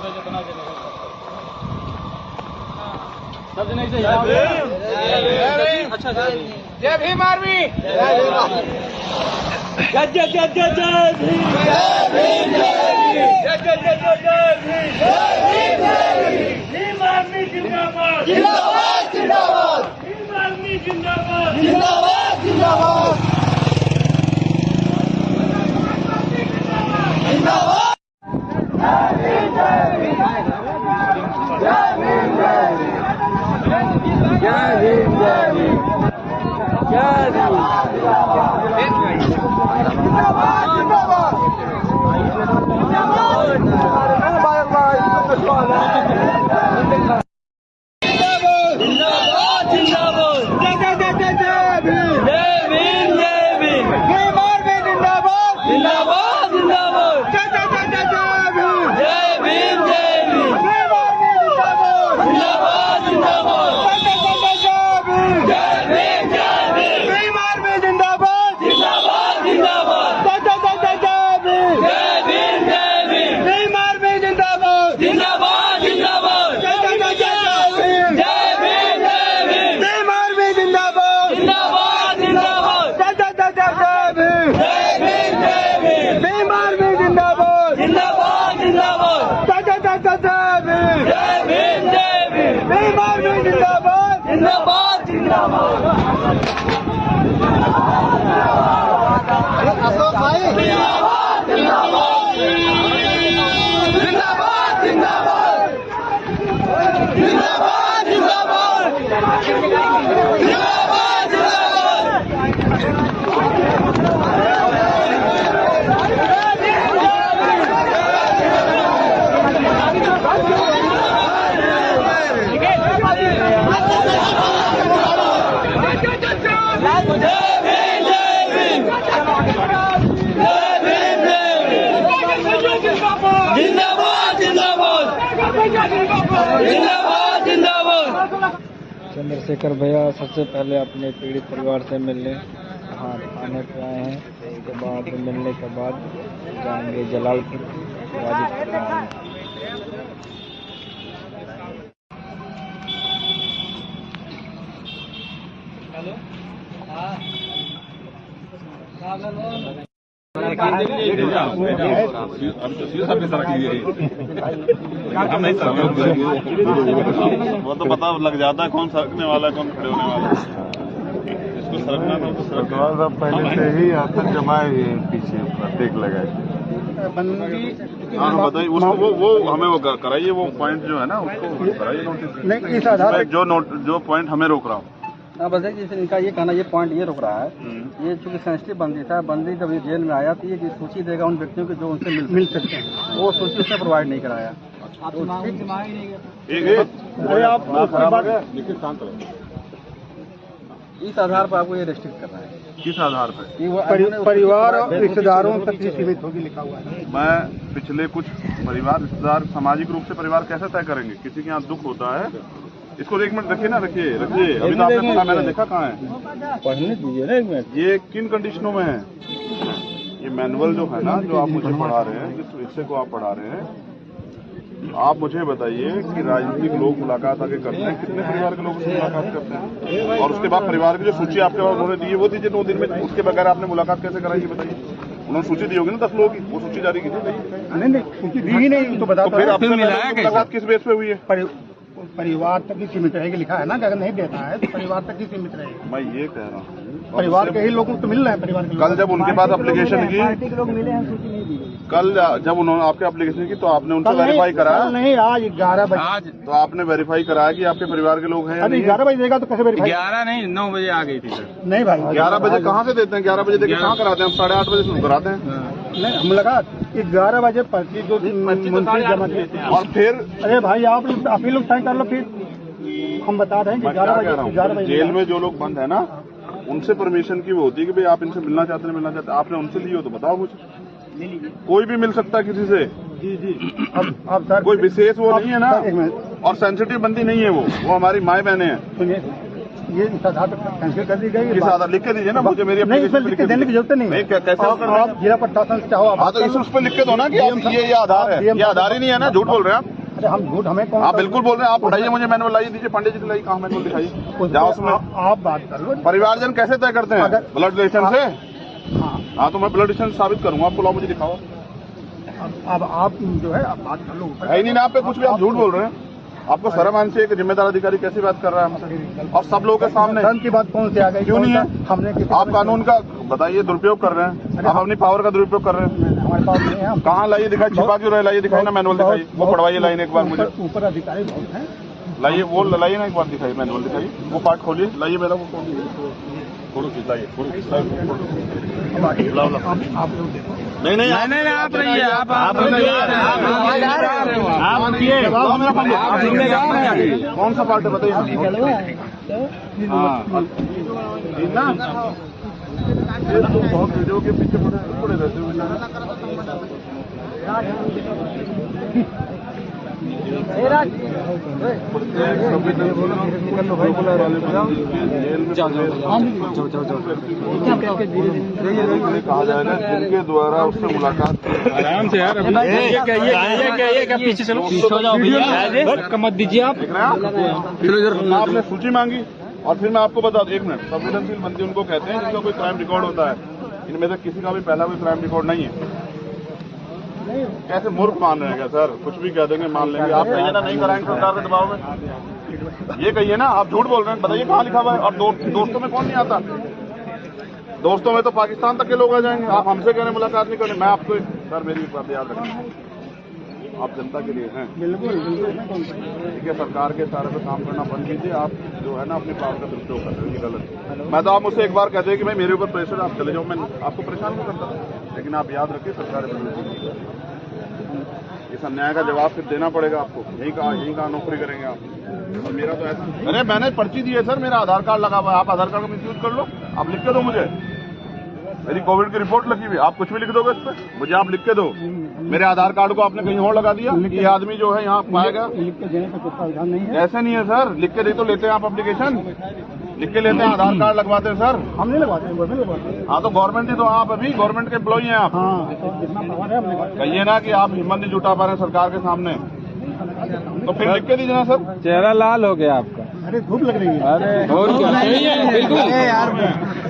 अच्छा जय भीम आर्मी, जय जय जय जय जय भीम, जय भीम, जय जय जय जय भीम, भीम आर्मी जिंदाबाद, जिंदाबाद जिंदाबाद, भीम आर्मी जिंदाबाद, जिंदाबाद जिंदाबाद, जिंदाबाद। अशोक भाई जिंदाबाद जिंदाबाद जिंदाबाद जिंदाबाद जिंदाबाद जिंदाबाद चंद्रशेखर भैया सबसे पहले अपने पीड़ित परिवार से मिलने यहाँ थाने पे आए हैं। उसके बाद मिलने के बाद जाएंगे जलालपुर वो तो पता लग जाता है कौन सरकने वाला है कौन खड़े होने वाला है। इसको सरकना था तो सरकना पहले से ही आतंक जमाए हुए पीछे प्रत्येक लगाए बंदी। हाँ बताइए उसको वो हमें वो कराइए वो पॉइंट जो है ना उसको कराइए नोटिस। नहीं इस आधार जो पॉइंट हमें रोक रहा हूँ। हाँ बस जैसे इनका ये कहना ये पॉइंट ये रुक रहा है, ये चूंकि सेंसिटिव बंदी था, बंदी जब ये जेल में आया तो ये सूची देगा उन व्यक्तियों को जो उनसे मिल सकते हैं, वो सूची उसने प्रोवाइड नहीं कराया। इस आधार पर आपको ये रेस्ट्रिक्ट करना है। किस आधार पर? परिवार और रिश्तेदारों तक सीमित होगी लिखा हुआ है। मैं पिछले कुछ परिवार रिश्तेदार सामाजिक रूप से परिवार कैसे तय करेंगे? किसी के यहाँ दुख होता है, इसको एक मिनट रखिए ना, रखिए अभी तो आपने पढ़ा, मैंने देखा कहाँ है, पढ़ने दीजिए ना एक मिनट। ये किन कंडीशनों में है? ये मैनुअल जो है ना जो आप मुझे पढ़ा रहे हैं, जिस विषय को आप पढ़ा रहे हैं, आप मुझे बताइए कि राजनीतिक लोग मुलाकात आगे करते हैं, कितने परिवार के लोग उससे मुलाकात करते हैं? और उसके बाद परिवार की जो सूची आपके पास उन्होंने दी है वो दीजिए 9 दिन में। उसके बगैर आपने मुलाकात कैसे कराई बताइए? उन्होंने सूची दी होगी ना 10 लोगों की, वो सूची जारी की थी? नहीं सूची दी ही नहीं तो बता। फिर आपसे मुलाकात किस बेस पे हुई है? परिवार तक ही सीमित रहेगी लिखा है ना, अगर नहीं देता है तो परिवार तक ही सीमित रहेगी। मैं ये कह रहा हूँ परिवार के ही लोग तो मिल रहे हैं। परिवार के कल जब उनके पास एप्लीकेशन की, लोग मिले हैं, सूची नहीं दी गई। कल जब उन्होंने आपके एप्लीकेशन की तो आपने उनसे वेरीफाई कराया? नहीं आज 11 बजे। तो आपने वेरीफाई कराया कि आपके परिवार के लोग हैं? अभी 11 बजे देगा तो कैसे वेरीफाई? 11 नहीं 9 बजे आ गई थी सर। नहीं भाई 11 बजे कहाँ से देते हैं? 11 बजे देके कहाँ कराते हैं? हम 8:30 बजे शुरू कराते हैं। नहीं हम लगा 11 बजे पर्ची जो मंत्री जमा देते हैं। और फिर अरे भाई आप ही लोग साइन कर लो, फिर हम बता रहे हैं कि 11 बजे जेल में जो लोग बंद है ना उनसे परमिशन की वो होती है कि भाई आप इनसे मिलना चाहते हैं, आपने उनसे ली हो तो बताओ मुझे। कोई भी मिल सकता है किसी से। जी अब सर कोई विशेष वो नहीं है ना, एक मिनट। और सेंसिटिव बंदी नहीं है वो हमारी माए बहने हैं। सुनिए ये इस आधार पर कैंसिल कर दी गई। किस आधार? लिख के दीजिए ना मुझे, मेरी नहीं इसमें लिख के देने की जरूरत नहीं। कैसे आप जिला प्रशासन से चाहो हाँ तो इस उस पर लिख के दो ना कि ये आधार है। ये आधार ही नहीं है ना, झूठ बोल रहे हैं आप। अरे हम झूठ हमें कौन आप बिल्कुल बोल रहे हैं। आप पढ़ाइए मुझे मैनुअल लाइए दीजिए, पंडित जी को लाइए, कहाँ मैनुअल दिखाइए, जाओ उसमें। आप बात कर लो। परिवारजन कैसे तय करते हैं? ब्लड रिलेशन से। हाँ तो मैं ब्लड रिलेशन साबित करूंगा, आपको लाओ मुझे दिखाओ। अब आप जो है आप बात कर लो। है ही नहीं ना आप पे कुछ भी, आप झूठ बोल रहे हैं। आपको शर्म आनी चाहिए कि जिम्मेदार अधिकारी कैसी बात कर रहा है हमसे, और सब लोगों के सामने। धर्म की बात कौन सी आ गई? क्यों नहीं है? हमने आप कानून का बताइए, दुरुपयोग कर रहे हैं, आप अपनी पावर का दुरुपयोग कर रहे हैं। हमारे पास नहीं है। कहाँ लाइए दिखाई, छिपा क्यों रहे? लाइए दिखाई ना मैनुअल दिखाइए, वो पढ़वाइए लाइन एक बार मुझे। ऊपर अधिकारी बहुत हैं। लाइए वो लाइए ना एक बार दिखाइए, मैनुअल दिखाइए, वो पार्ट खोलिए, लाइए मेरा वो फोटो खिंचाइए, आप लोग देखो। नहीं नहीं आप रहिए, आप कौन सा पार्ट है बताइए ना। ये तो बहुत वीडियो के पीछे पड़े रहते कहा जाए ना, जिनके द्वारा उससे मुलाकात। आराम से यार, पीछे चलो, मत दीजिए आप। आपने सूची मांगी और फिर मैं आपको बता दूं, 1 मिनट। संवेदनशील बंदी उनको कहते हैं जिनका कोई क्राइम रिकॉर्ड होता है। इनमें से किसी का भी पहला कोई क्राइम रिकॉर्ड नहीं है। कैसे मूर्ख मान रहे हैं क्या सर? कुछ भी कह देंगे मान लेंगे। आप कहिए ना नहीं कराएंगे सरकार के दबाव में, ये कहिए ना। आप झूठ बोल रहे हैं, बताइए कहाँ लिखा हुआ है? और दोस्तों में कौन नहीं आता? दोस्तों में तो पाकिस्तान तक के लोग आ जाएंगे। आप हमसे कह रहे हैं मुलाकात नहीं करें। मैं आपको सर मेरी बात याद रखना, आप जनता के लिए हैं। बिल्कुल ठीक है, सरकार के सारे पे काम करना बंद कीजिए। आप जो है ना अपनी पावर का दुरुपयोग कर रहे हैं, ये गलत है। मैं तो आप मुझसे एक बार कहते हैं कि भाई मेरे ऊपर प्रेशर, आप चले जाओ, मैं आपको परेशान नहीं करता, लेकिन आप याद रखिए सरकार इस अन्याय का जवाब फिर देना पड़ेगा आपको। यही कहा नौकरी करेंगे आप। और मेरा तो ऐसा, अरे मैंने पर्ची दी है सर, मेरा आधार कार्ड लगा हुआ है, आप आधार कार्ड का मिसयूज कर लो। आप लिख के दो मुझे, मेरी कोविड की रिपोर्ट लगी हुई, आप कुछ भी लिख दोगे इस पर, मुझे आप लिख के दो। मेरे आधार कार्ड को आपने कहीं और लगा दिया, ये आदमी जो है यहाँ पाएगा। लिख के देने का कुछ प्रावधान नहीं है। ऐसे नहीं है सर, लिख के दे तो लेते हैं आप एप्लीकेशन, लिख के लेते हैं, आधार कार्ड लगवाते हैं सर। हम नहीं लगवाते हैं, गवर्नमेंट लगवाते हैं। हाँ तो गवर्नमेंट ही तो, आप अभी गवर्नमेंट के एम्प्लॉई हैं आप। हाँ तो कितना पावर है हमने। कहिए ना कि आप हिम्मत नहीं जुटा पा रहे हैं सरकार के सामने, तो फिर लिख के दीजिए ना सर। चेहरा लाल हो गया आपका। अरे धूप लग रही है। अरे और क्या, सही है बिल्कुल यार,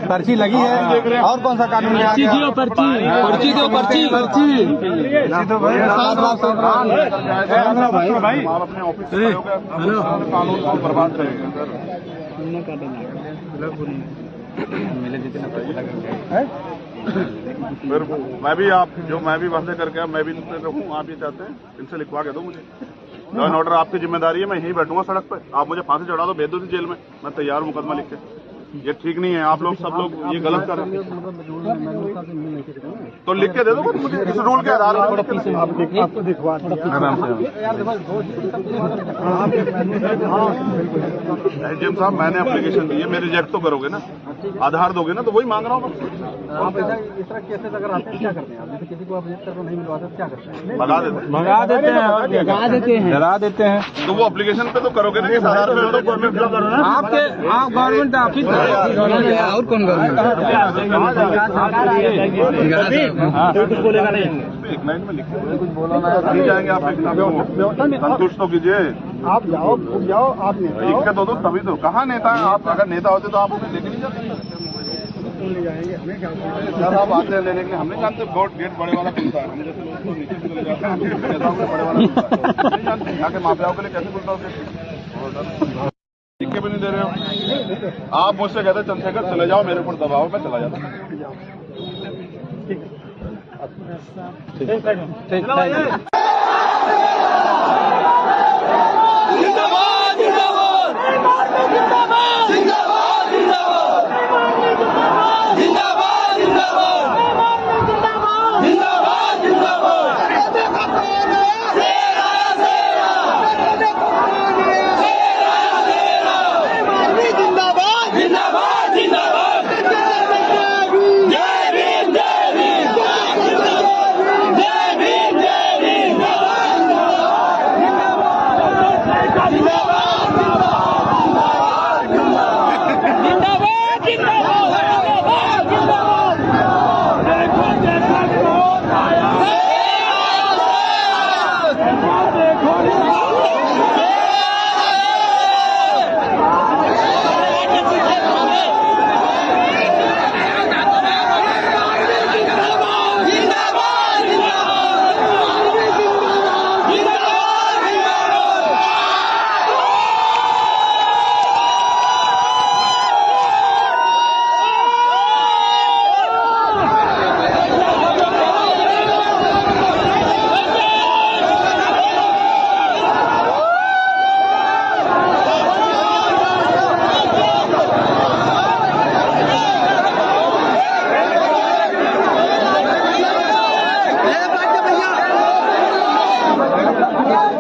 पर्ची लगी है। और कौन सा कानून है? पर्ची दो, पर्ची दो, पर्ची भाई, आप अपने ऑफिस से कानून को बर्बाद करेंगे सर। फिर मैं भी वादे करके मैं भी रहूँ, आप ये चाहते हैं, इनसे लिखवा के दो मुझे। लॉ एंड ऑर्डर आपकी जिम्मेदारी है, मैं यहीं बैठूंगा सड़क पे, आप मुझे फांसी चढ़ा दो, भेज दो जेल में, मैं तैयार हूँ मुकदमा लिख के। ये ठीक नहीं है, आप लोग सब लोग ये गलत कर रहे हैं। तो लिख के दे दो मुझे, इस रूल के आधार पर। आपको दिखवा एसडीएम साहब, मैंने एप्लीकेशन दी है, मैं रिजेक्ट तो करोगे ना, आधार दोगे ना, तो वही मांग रहा हूँ मैं। आप इस तरह केसेस अगर आते हैं क्या करते हैं आप? जैसे किसी को आप रजिस्टर को नहीं मिलवाते क्या करते हैं? भगा देते हैं, भगा देते हैं, डरा देते हैं। तो वो एप्लीकेशन पे तो करोगे ना, इस आधार पे तो गवर्नमेंट क्या करो ना। आपके आप गवर्नमेंट ऑफिस और कौन कुछ बोलेगा नहीं। एक लाइन में लिखो, कुछ बोला ना नहीं जाएंगे आप, संतुष्ट तो कीजिए। आप जाओ, खुद जाओ, आप लिख के दो तभी तो। कहाँ नेता है आप? अगर नेता होते तो आप उन्हें लेके नहीं जाते ले जाएंगे, हमें क्या सर? आप आते हैं लेने के लिए, हम नहीं जानते गेट बड़े वाला खुलता है, हम जैसे लोग नीचे से चले जाते हैं, नेताओं के बड़े वाला खुलता है, नहीं जानते यहाँ के माफियाओं के लिए कैसे खुलता है? लिख के भी नहीं दे रहे हो आप। मुझसे कहते चंद्रशेखर चले जाओ, मेरे ऊपर दबाओ, मैं चला जाता। ठीक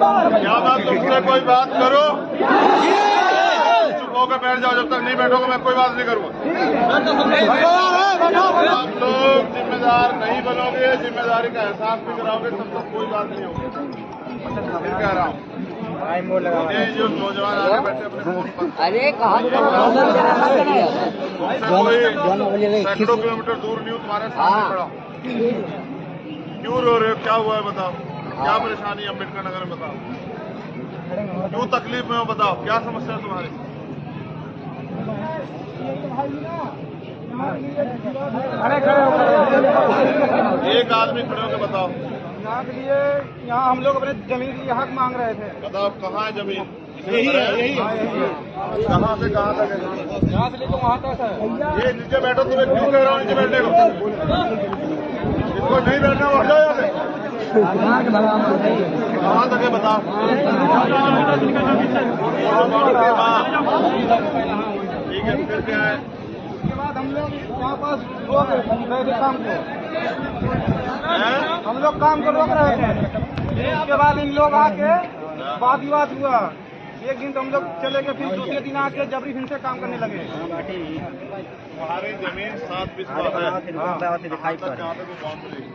क्या बात तुमसे कोई बात करो? चुप होकर बैठ जाओ, जब तक नहीं बैठोगे मैं कोई बात नहीं करूंगा। आप लोग जिम्मेदार नहीं बनोगे, जिम्मेदारी का एहसास भी कराओगे, तब तक कोई बात नहीं होगी। फिर कह रहा हूँ, ये जो नौजवान आगे बैठे अपने फोन पर, अरे कहा कोई सैकड़ों किलोमीटर दूर नहीं हूँ, तुम्हारे सामने खड़ा हूँ। क्यों रो रहे हो? क्या हुआ है बताओ? क्या परेशानी है अम्बेडकर नगर में बताओ? क्यों तकलीफ में हो बताओ? क्या समस्या है तुम्हारी? एक आदमी खड़े होकर बताओ। यहाँ के लिए यहाँ हम लोग अपने जमीन के लिए हक मांग रहे थे। बताओ कहाँ है जमीन? यही कहाँ से कहाँ तक है? यहाँ से लेकर वहाँ तक है। ये नीचे बैठो, तुम्हें क्यों कह रहा हूँ नीचे बैठने को? जिसको नहीं बैठना वो हट जाओ यहाँ से। कहाँ तक है बताओ? ठीक है, फिर क्या है? उसके बाद हम लोग वहाँ पास रोक रहे थे काम को, हम लोग काम को रोक रहे थे। उसके बाद इन लोग आके वाद विवाद हुआ। एक दिन तो हम लोग चले गए, फिर दूसरे दिन आके जबरी फिर से काम करने लगे। तुम्हारी जमीन 7 बीस है,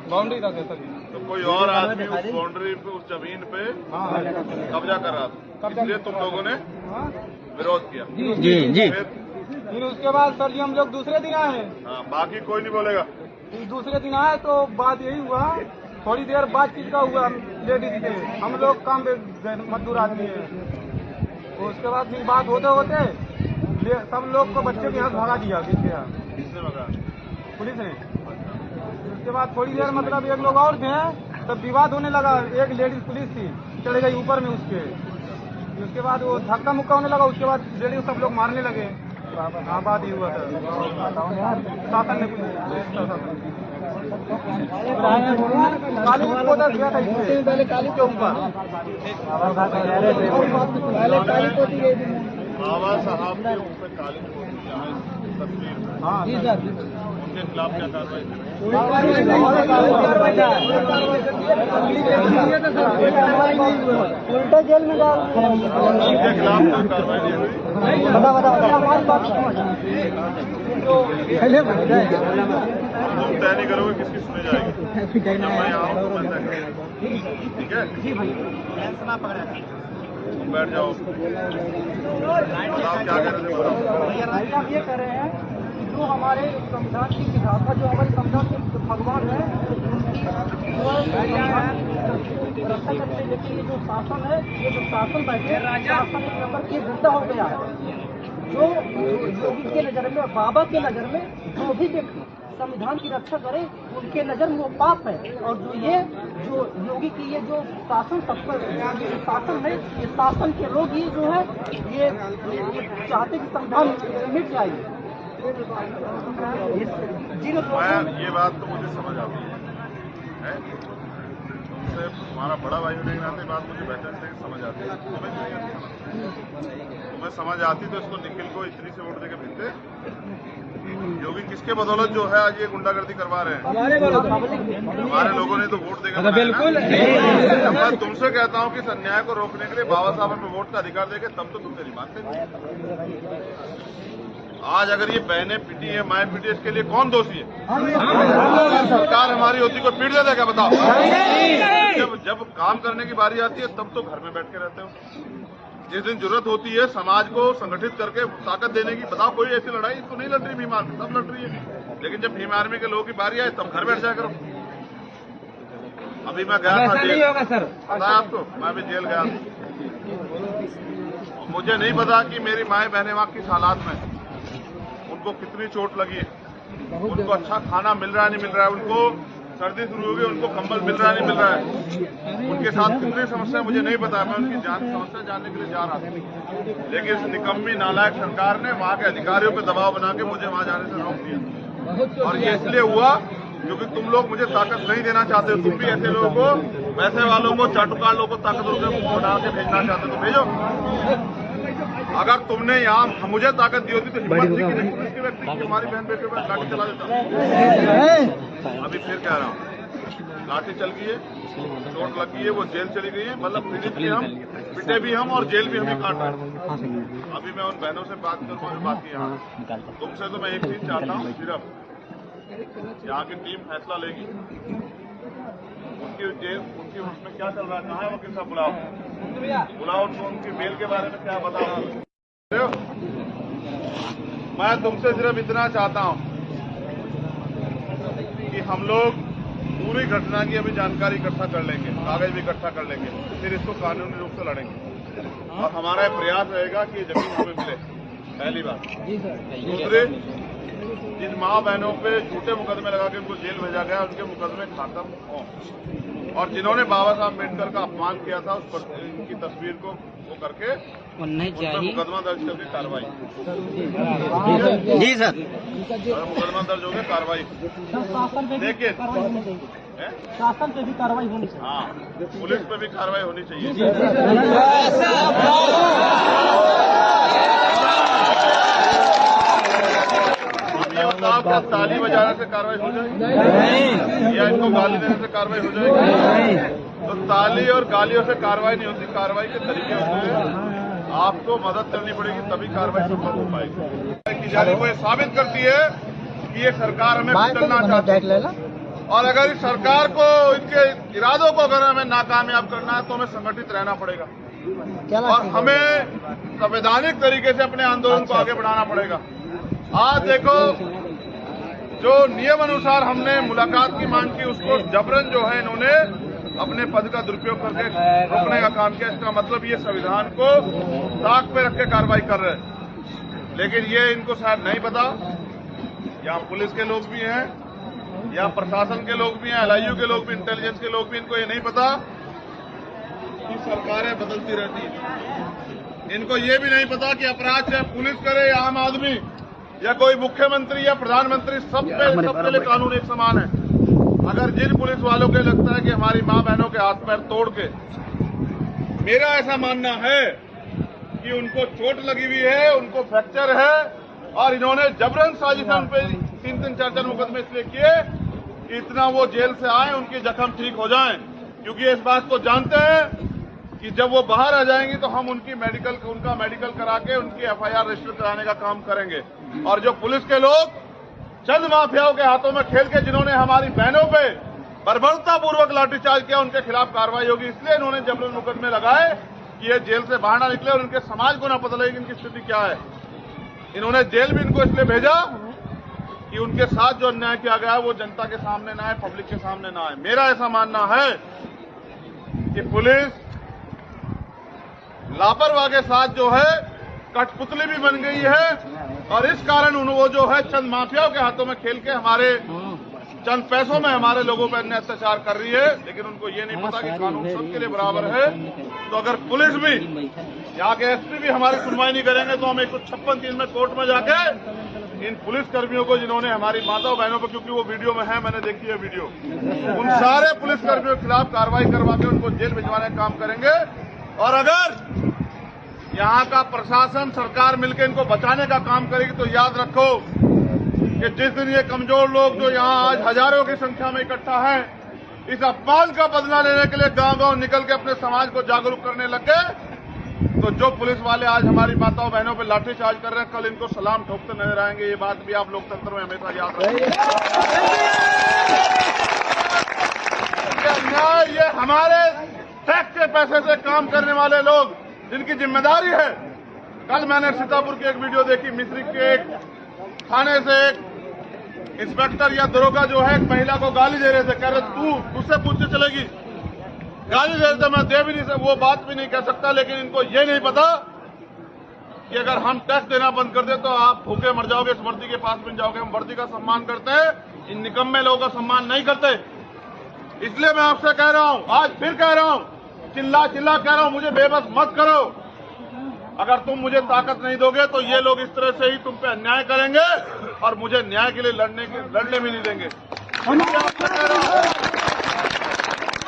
बाउंड्री था सर। तो कोई और आदमी उस बाउंड्री पे, उस जमीन पे कब्जा कर रहा था, इसलिए तुम लोगों ने विरोध किया। जी। फिर उसके बाद सर जी हम लोग दूसरे दिन आए। हाँ, बाकी कोई नहीं बोलेगा। दूसरे दिन आए तो बात यही हुआ, थोड़ी देर बातचीत का हुआ लेडीज से। हम लोग काम पे मजदूर आदमी है। तो उसके बाद फिर बात होते होते सब लोग को बच्चे के यहाँ भगा दिया। किसके यहाँ? किसने भगा? पुलिस ने। उसके बाद थोड़ी देर मतलब एक लोग और थे, तब विवाद होने लगा। एक लेडीज पुलिस थी, चले गई ऊपर में उसके। उसके बाद वो धक्का मुक्का होने लगा। उसके बाद लेडीज सब लोग मारने लगे। हाँ, बात ही हुआ था। शासन ने काली पोता दिया था इसमें, पहले काली के ऊपर बाबा साहब के ऊपर काली पोती यहाँ तस्वीर में, हाँ उनके खिलाफ क्या कार्रवाई करें? उल्टा जेल में डाल। उनके खिलाफ कोई कार्रवाई नहीं हुई? तुम तय नहीं करोगे किसकी सुनी जाएगी? जब मैं यहाँ हूँ तो मैं तय करूँगा। ठीक है, तुम बैठ जाओ। बताओ क्या कह रहे थे? बोलो। हम ये कह रहे हैं कि जो हमारे संविधान की विधाता, जो हमारे संविधान के भगवान है, उनकी रक्षा करते, लेकिन ये जो शासन है, ये जो शासन बैठे शासन एक नंबर की वृद्धा हो गया है। जो योगी के नजर में, बाबा के नजर में जो भी व्यक्ति संविधान की रक्षा करे, उनके नजर में वो पाप है। और जो योगी की ये जो शासन शासन है, ये शासन के लोग ही जो है ये चाहते कि संविधान मिट जाए। ये बात तो मुझे समझ आती है? तुमसे तुम्हारा बड़ा भाई होने के नाते बात मुझे बेहतर से समझ आती है। तुम्हें समझ आती तो इसको निखिल को इतनी से वोट देके भेजते। योगी किसके बदौलत जो है आज ये गुंडागर्दी करवा रहे हैं? हमारे लोगों ने तो वोट देकर बिल्कुल। मैं तुमसे कहता हूं कि इस अन्याय को रोकने के लिए बाबा साहब हमें वोट का अधिकार देंगे, तब तो तुम मेरी मानते नहीं। आज अगर ये बहनें पिटी है, माएँ पिटी, इसके लिए कौन दोषी है? सरकार हमारी होती कोई पीट देता क्या? बताओ। जब काम करने की बारी आती है तब तो घर में बैठ के रहते हो। जिस दिन जरूरत होती है समाज को संगठित करके ताकत देने की, बताओ कोई ऐसी लड़ाई तो नहीं लड़ रही भीम आर्मी, सब लड़ रही है। लेकिन जब भीम आर्मी के लोगों की बारी आए तब घर बैठ जाया करो। अभी मैं गया था जेल, पता है आपको? मैं अभी जेल गया। मुझे नहीं पता कि मेरी माएँ बहनें वहां किस हालात में, उनको कितनी चोट लगी है, उनको अच्छा खाना मिल रहा है नहीं मिल रहा है, उनको सर्दी शुरू हो गई, उनको कंबल मिल रहा है नहीं मिल रहा है, उनके साथ कितनी समस्या मुझे नहीं पता। मैं उनकी समस्या जानने के लिए जा रहा था, लेकिन इस निकम्मी नालायक सरकार ने वहां के अधिकारियों पर दबाव बना के मुझे वहां जाने से रोक दिया। और ये इसलिए हुआ क्योंकि तुम लोग मुझे ताकत नहीं देना चाहते हो। तुम भी ऐसे लोगों को, वैसे वालों को, चाटुकार लोगों को ताकत बना के भेजना चाहते हो तो भेजो। अगर तुमने यहाँ मुझे ताकत दी होती तो हिम्मत थी कि नहीं पुलिस के व्यक्ति की हमारी बहन बेटे पर लाठी चला देता। अभी फिर कह रहा हूँ, लाठी चल गई है, चोट लगी है, वो जेल चली गई है। मतलब पीड़ित भी हम, पिटे भी हम और जेल भी हम ही काट रहे हैं। अभी मैं उन बहनों से बात करूंगा जो बाकी यहाँ तुमसे तो मैं एक चीज चाहता हूँ, सिर्फ यहाँ की टीम फैसला लेगी। उनकी जेल, उनकी उसमें क्या चल रहा है, कहाँ है वकील साहब, बुलाओ उनको, उनकी मेल के बारे में क्या बताओ। मैं तुमसे सिर्फ इतना चाहता हूँ कि हम लोग पूरी घटना की अभी जानकारी इकट्ठा कर लेंगे, कागज भी इकट्ठा कर लेंगे, फिर इसको कानूनी रूप से लड़ेंगे और हमारा प्रयास रहेगा कि जमीन हमें मिले, पहली बात। दूसरे, जिन माँ बहनों पे झूठे मुकदमे लगा के उनको जेल भेजा गया, उनके मुकदमे खत्म हों, और जिन्होंने बाबा साहब अम्बेडकर का अपमान किया था, उस पर इनकी तस्वीर को वो करके मुकदमा दर्ज करके कार्रवाई। जी सर, मुकदमा दर्ज हो गया, कार्रवाई। लेकिन शासन पे भी कार्रवाई होनी चाहिए। हाँ, पुलिस पे भी कार्रवाई होनी चाहिए। क्या ताली बजाने से कार्रवाई हो जाएगी या इनको गाली देने से कार्रवाई हो जाएगी? तो ताली और गालियों से कार्रवाई नहीं होती, कार्रवाई के तरीके होते हैं। आपको मदद करनी पड़ेगी, तभी कार्रवाई सफल हो पाएगी। की जानी वो साबित करती है कि ये सरकार हमें कुचलना चाहती है, और अगर इस सरकार को, इनके इरादों को अगर हमें नाकामयाब करना है तो हमें संगठित रहना पड़ेगा और हमें संवैधानिक तरीके से अपने आंदोलन को आगे बढ़ाना पड़ेगा। आज देखो, जो नियम अनुसार हमने मुलाकात की मांग की, उसको जबरन जो है इन्होंने अपने पद का दुरुपयोग करके रोकने का काम किया। इसका मतलब ये संविधान को ताक पे रख के कार्रवाई कर रहे हैं। लेकिन ये इनको शायद नहीं पता, यहाँ पुलिस के लोग भी हैं, यहाँ प्रशासन के लोग भी हैं, LIU के लोग भी, इंटेलिजेंस के लोग भी, इनको ये नहीं पता कि सरकारें बदलती रहती हैं। इनको ये भी नहीं पता कि अपराध चाहे पुलिस करे या आम आदमी या कोई मुख्यमंत्री या प्रधानमंत्री, सबके लिए कानून एक समान है। अगर जिन पुलिस वालों के लगता है कि हमारी माँ बहनों के हाथ पैर तोड़ के, मेरा ऐसा मानना है कि उनको चोट लगी हुई है, उनको फ्रैक्चर है और इन्होंने जबरन साजिश उन पे 3-3, 4-4 मुकदमे इसलिए किए कि इतना वो जेल से आए, उनके जख्म ठीक हो जाएं, क्योंकि इस बात को जानते हैं कि जब वो बाहर आ जाएंगी तो हम उनका मेडिकल करा के उनकी FIR रजिस्टर कराने का काम करेंगे। और जो पुलिस के लोग चंद माफियाओं के हाथों में खेल के जिन्होंने हमारी बहनों पे बर्बरतापूर्वक लाठीचार्ज किया, उनके खिलाफ कार्रवाई होगी। इसलिए इन्होंने जबरन मुकदमे लगाए कि ये जेल से बाहर ना निकले और उनके समाज को ना पता लगे इनकी स्थिति क्या है। इन्होंने जेल भी इनको इसलिए भेजा कि उनके साथ जो अन्याय किया गया है वो जनता के सामने ना आए, पब्लिक के सामने ना आए। मेरा ऐसा मानना है कि पुलिस लापरवाही के साथ जो है कठपुतली भी बन गई है और इस कारण वो जो है चंद माफियाओं के हाथों में खेल के हमारे चंद पैसों में हमारे लोगों पर अन्य अत्याचार कर रही है। लेकिन उनको ये नहीं पता कि कानून सबके लिए बराबर है। तो अगर पुलिस भी, यहाँ के SP भी हमारी सुनवाई नहीं करेंगे तो हम 156(3) में कोर्ट में जाके इन पुलिस कर्मियों को, जिन्होंने हमारी माताओं बहनों को, क्योंकि वो वीडियो में है, मैंने देखी है वीडियो, उन सारे पुलिस कर्मियों के खिलाफ कार्रवाई करवा के उनको जेल भिजवाने का काम करेंगे। और अगर यहाँ का प्रशासन, सरकार मिलकर इनको बचाने का काम करेगी तो याद रखो कि जिस दिन ये कमजोर लोग जो यहाँ आज हजारों की संख्या में इकट्ठा हैं, इस अपमान का बदला लेने के लिए गांव-गांव निकल के अपने समाज को जागरूक करने लगे, तो जो पुलिस वाले आज हमारी माताओं बहनों पर लाठीचार्ज कर रहे हैं, कल इनको सलाम ठोकते नजर आएंगे। ये बात भी आप लोकतंत्र में हमेशा याद रखेंगे। अन्याय, ये हमारे टैक्स के पैसे से काम करने वाले लोग जिनकी जिम्मेदारी है। कल मैंने सीतापुर की एक वीडियो देखी, मिस्री के एक थाने से एक इंस्पेक्टर या दरोगा जो है एक महिला को गाली दे रहे थे, कह रहे तू उससे पूछने चलेगी, गाली दे रहे थे। मैं दे भी नहीं सकता, वो बात भी नहीं कह सकता, लेकिन इनको ये नहीं पता कि अगर हम टैक्स देना बंद कर दे तो आप भूखे मर जाओगे, इस वर्दी के पास बन जाओगे। हम वर्दी का सम्मान करते हैं, इन निकम्मे लोगों का सम्मान नहीं करते। इसलिए मैं आपसे कह रहा हूं, आज फिर कह रहा हूं, चिल्ला चिल्ला कह रहा हूं, मुझे बेबस मत करो। अगर तुम मुझे ताकत नहीं दोगे तो ये लोग इस तरह से ही तुम पे अन्याय करेंगे और मुझे न्याय के लिए लड़ने भी नहीं देंगे।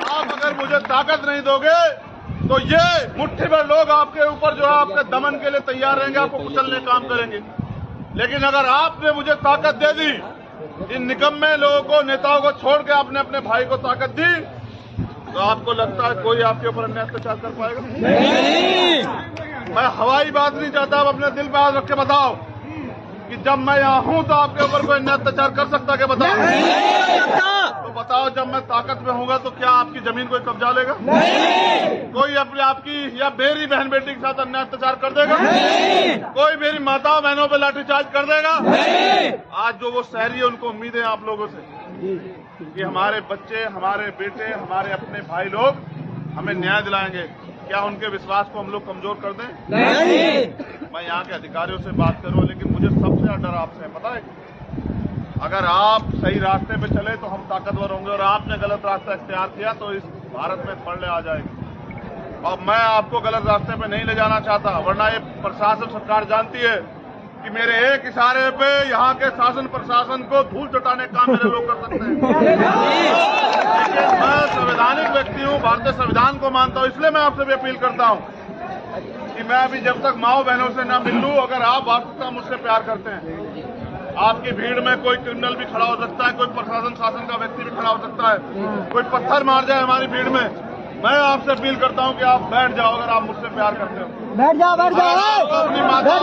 आप अगर मुझे ताकत नहीं दोगे तो ये मुट्ठी भर लोग आपके ऊपर जो है आपके दमन के लिए तैयार रहेंगे, आपको कुचलने काम करेंगे। लेकिन अगर आपने मुझे ताकत दे दी इन निकम्मे लोगों को, नेताओं को छोड़ के आपने अपने भाई को ताकत दी, तो आपको लगता है कोई आपके ऊपर अन्याय अत्याचार कर पाएगा? नहीं। मैं हवाई बात नहीं चाहता, आप अपने दिल में हाथ रख के बताओ कि जब मैं यहाँ हूँ तो आपके ऊपर कोई अन्याय अत्याचार कर सकता है? बताओ। तो बताओ, जब मैं ताकत में होऊंगा तो क्या आपकी जमीन कोई कब्जा लेगा? कोई अपने आपकी या मेरी बहन बेटी के साथ अन्याय अत्याचार कर देगा? कोई मेरी माताओं बहनों पर लाठीचार्ज कर देगा? आज जो वो शहरी है, उनको उम्मीद है आप लोगों से कि हमारे बच्चे, हमारे बेटे, हमारे अपने भाई लोग हमें न्याय दिलाएंगे। क्या उनके विश्वास को हम लोग कमजोर कर दें? नहीं। मैं यहाँ के अधिकारियों से बात करूं, लेकिन मुझे सबसे ज्यादा डर आपसे है, पता है? अगर आप सही रास्ते पे चले तो हम ताकतवर होंगे, और आपने गलत रास्ता इख्तियार किया तो इस भारत में पड़ले आ जाएगी। और मैं आपको गलत रास्ते पे नहीं ले जाना चाहता, वरना ये प्रशासन, सरकार जानती है कि मेरे एक इशारे पे यहाँ के शासन प्रशासन को धूल चटाने का काम मेरे लोग कर सकते हैं। लेकिन मैं संवैधानिक व्यक्ति हूँ, भारतीय संविधान को मानता हूँ, इसलिए मैं आपसे भी अपील करता हूँ कि मैं अभी जब तक माओ बहनों से न मिल लूं, अगर आप वास्तव मुझसे प्यार करते हैं, आपकी भीड़ में कोई क्रिमिनल भी खड़ा हो सकता है, कोई प्रशासन शासन का व्यक्ति भी खड़ा हो सकता है, कोई पत्थर मार जाए हमारी भीड़ में, मैं आपसे अपील करता हूं कि आप बैठ जाओ अगर आप मुझसे प्यार करते हो। बैठ जाओ, बैठ जाओ, अपनी माता